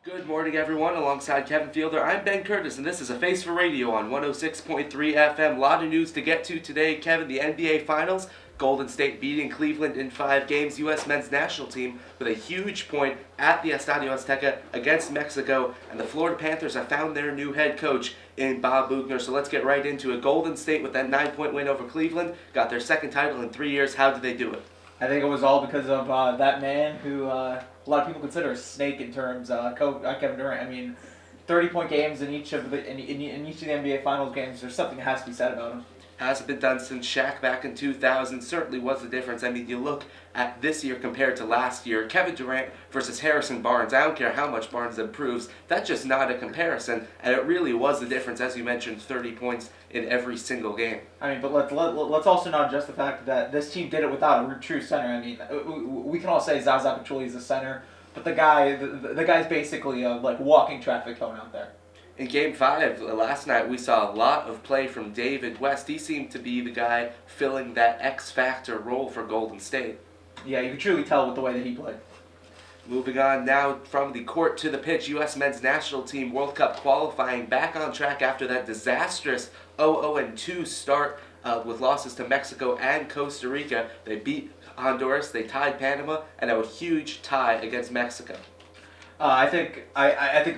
Good morning, everyone. Alongside Kevin Fielder, I'm Ben Curtis, and this is a Face for Radio on 106.3 FM. A lot of news to get to today, Kevin. The NBA Finals, Golden State beating Cleveland in 5 games. U.S. men's national team with a huge point at the Estadio Azteca against Mexico, and the Florida Panthers have found their new head coach in Bob Bugner. So let's get right into it. Golden State with that 9-point win over Cleveland got their second title in 3 years. How did they do it? I think it was all because of that man who a lot of people consider a snake in terms Kevin Durant. I mean, 30-point games in each of the NBA Finals games. There's something that has to be said about him. Hasn't been done since Shaq back in 2000. Certainly was the difference. I mean, you look at this year compared to last year. Kevin Durant versus Harrison Barnes. I don't care how much Barnes improves. That's just not a comparison. And it really was the difference, as you mentioned, 30 points in every single game. I mean, but let's also not just the fact that this team did it without a true center. I mean, we can all say Zaza Pachulia is a center, but the guy's basically a walking traffic cone out there. In Game 5 last night, we saw a lot of play from David West. He seemed to be the guy filling that X-Factor role for Golden State. Yeah, you could truly tell with the way that he played. Moving on now from the court to the pitch, U.S. men's national team World Cup qualifying back on track after that disastrous 0-2 start with losses to Mexico and Costa Rica. They beat Honduras, they tied Panama, and a huge tie against Mexico. I think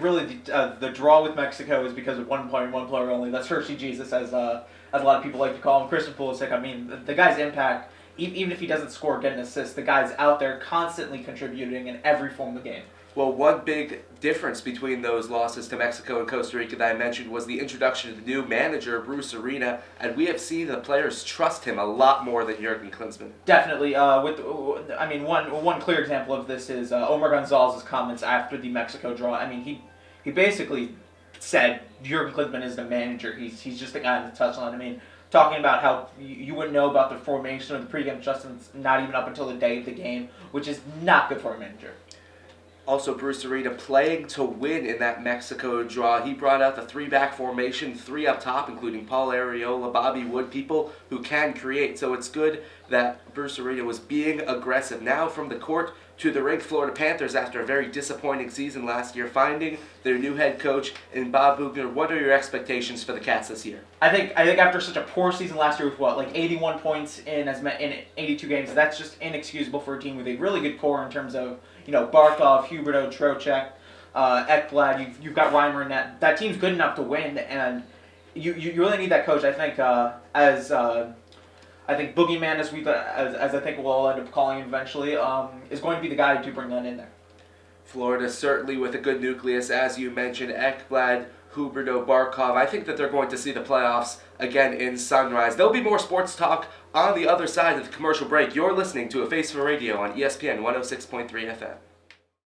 really the draw with Mexico is because of one player only. That's Hershey Jesus, as a lot of people like to call him. Christian Pulisic. I mean, the guy's impact, even if he doesn't score or get an assist, the guy's out there constantly contributing in every form of the game. Well, one big difference between those losses to Mexico and Costa Rica that I mentioned was the introduction of the new manager, Bruce Arena, and we have seen the players trust him a lot more than Jurgen Klinsmann. Definitely. One clear example of this is Omar Gonzalez's comments after the Mexico draw. I mean, he basically said Jurgen Klinsmann is the manager. He's just the guy on the touchline. I mean, talking about how you wouldn't know about the formation or the pregame adjustments not even up until the day of the game, which is not good for a manager. Also, Bruce Arena playing to win in that Mexico draw. He brought out the 3-back formation, 3 up top, including Paul Arriola, Bobby Wood, people who can create. So it's good that Bruce Arena was being aggressive. Now from the court to the rink, Florida Panthers, after a very disappointing season last year, finding their new head coach in Bob Bugner. What are your expectations for the Cats this year? I think after such a poor season last year with 81 points in 82 games, that's just inexcusable for a team with a really good core in terms of Barkov, Huberto, Trocheck, Ekblad. You've got Reimer in that. That team's good enough to win, and you really need that coach. I think I think Boogeyman, as I think we'll all end up calling him eventually, is going to be the guy to bring that in there. Florida certainly with a good nucleus, as you mentioned, Ekblad, Huberto, Barkov. I think that they're going to see the playoffs again in Sunrise. There'll be more sports talk on the other side of the commercial break. You're listening to A Face for Radio on ESPN 106.3 FM.